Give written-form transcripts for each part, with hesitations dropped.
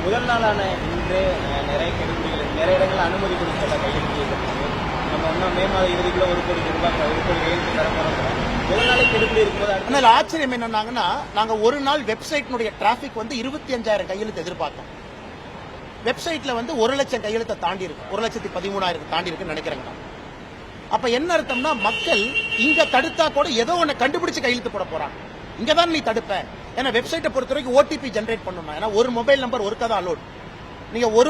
முதல் நாளான இன்று நிறைய கெடுபிடிகள் நிறைய இடங்கள் அனுமதி கொடுத்த கையெழுத்து நம்ம இன்னும் மே மாத இறுதிக்குள்ள ₹1 கோடி கையெழுத்து தர போறோம். முதல் நாளை கெடுபிடி இருக்கும்போது அதனால ஆச்சரியம் என்னன்னாங்கன்னா, நாங்க ஒரு நாள் வெப்சைட்னுடைய டிராபிக் 25,000 கையெழுத்து எதிர்பார்த்தோம். வெப்சைட்ல 1,00,000 கையெழுத்தை தாண்டி இருக்கு, 1,13,000 தாண்டி இருக்குன்னு நினைக்கிறேங்க. அப்ப என்ன அர்த்தம்னா, மக்கள் இங்க தடுத்தா கூட ஏதோ ஒண்ணு கண்டுபிடிச்சு கையெழுத்து போட போறாங்க. இங்கதான் நீ தடுப்ப. ஏன்னா வெப்சைட்டை பொறுத்த வரைக்கும் ஓடிபி ஜெனரேட் பண்ணணும். ஏன்னா ஒரு மொபைல் நம்பர் ஒருக்கா தான் அலோட். நீங்க ஒரு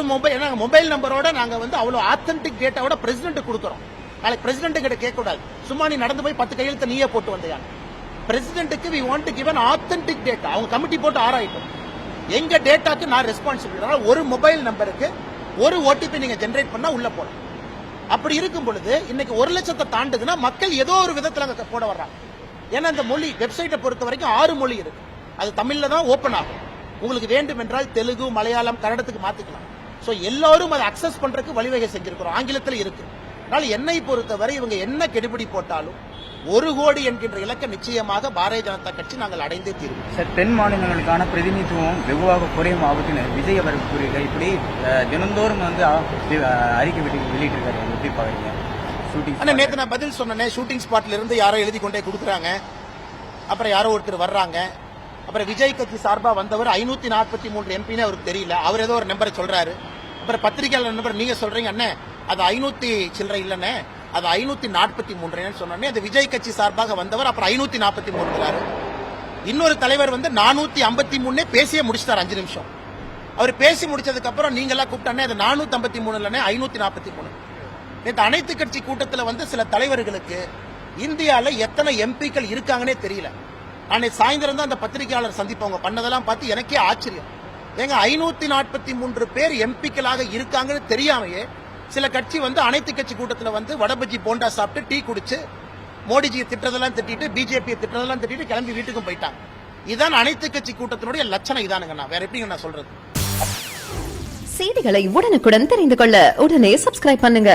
மொபைல் நம்பரோட நாங்க அவ்வளவு ஆத்தென்டிக் டேட்டாவோட பிரசிடென்ட் கொடுக்குறோம். நாளைக்கு பிரசிடென்ட் கிட்ட கேட்க கூடாது, சும்மா நீ நடந்து போய் 10 கையெழுத்து நீயே போட்டு வந்தியா. பிரசிடென்ட்டுக்கு we want to give an authentic data. அவங்க கமிட்டி போட்டு ஆராயிட்டோம். எங்க டேட்டாக்கு நான் ரெஸ்பான்சிபிள். அதனால ஒரு மொபைல் நம்பருக்கு ஒரு ஓடிபி நீங்க ஜெனரேட் பண்ணா உள்ள போறோம். அப்படி இருக்கும் பொழுது இன்னைக்கு 1,00,000 தாண்டுதுன்னா மக்கள் ஏதோ ஒரு விதத்துல அங்க போட வர்றாங்க. ஏன்னா இந்த மொழி வெப்சைட்டை பொறுத்த வரைக்கும் 6 மொழி இருக்கு. அது தமிழ்ல தான் ஓபன் ஆகும். உங்களுக்கு வேண்டும் என்றால் தெலுங்கு, மலையாளம், கன்னடத்துக்கு மாத்திக்கலாம். சோ எல்லாரும் அதை அக்சஸ் பண்றதுக்கு வழிவகை செஞ்சிருக்கிறோம். ஆங்கிலத்தில் இருக்கு. அதனால என்னை பொறுத்தவரை இவங்க என்ன கெடுபிடி போட்டாலும் 1 கோடி என்கின்ற இலக்கை நிச்சயமாக பாரதிய ஜனதா கட்சி நாங்கள் அடைந்தே தீர்வோம். சார், தென் மாநிலங்களுக்கான பிரதிநிதித்துவம் வெகுவாக குறையும் ஆபத்தினர் விஜய் அவர்கள் கூறுகிறார். இப்படி தினந்தோறும் அறிக்கை வெளியிட்டிருக்காரு. எப்படி பாக்குறீங்க? ஷூட்டிங் நேற்று நான் பதில் சொன்னேன். ஷூட்டிங் ஸ்பாட்ல இருந்து யாரோ எழுதி கொண்டே கொடுக்குறாங்க. அப்புறம் யாரோ ஒருத்தர் வர்றாங்க. அப்புறம் விஜய் கட்சி சார்பா வந்தவர் 543 எம்பின்னு அவருக்கு தெரியல. அவர் ஏதோ ஒரு நம்பரை சொல்றாரு. அப்புறம் பத்திரிகையாளர் நம்பர் நீங்க சொல்றீங்க அண்ணே அது 500 சில்லறை இல்லன்னு, அது 543 சொன்னே. அது விஜய் கட்சி சார்பாக வந்தவர் அப்புறம் 543. இன்னொரு தலைவர் 453 பேசியே முடிச்சிட்டார் 5 நிமிஷம். அவர் பேசி முடிச்சதுக்கு அப்புறம் நீங்க எல்லாம் கூப்பிட்டானே அது 453 இல்லனே 543. நேற்று அனைத்து கட்சி கூட்டத்தில் சில தலைவர்களுக்கு இந்தியால எத்தனை எம்பிக்கள் இருக்காங்கன்னே தெரியல. நான் சாயந்தரம் தான் அந்த பத்திரிகையாளர் சந்திப்பவங்க பண்ணதெல்லாம் பார்த்து எனக்கே ஆச்சரியம். ஏங்க 543 பேர் எம்பிக்களாக இருக்காங்கன்னு தெரியாமையே சில கட்சி அனைத்து கட்சி கூட்டத்தில் வடபஜ்ஜி போண்டா சாப்பிட்டு டீ குடிச்சு மோடிஜியை திட்டதெல்லாம் திட்டிட்டு பிஜேபியை திட்டதெல்லாம் திட்டிட்டு கிளம்பி வீட்டுக்கும் போயிட்டாங்க. இதான் அனைத்து கட்சி கூட்டத்தினுடைய லட்சணம். இதானுங்க, வேற எப்படிங்க நான் சொல்றது? செய்திகளை உடனுக்குடன் தெரிந்து கொள்ள உடனே சப்ஸ்கிரைப் பண்ணுங்க.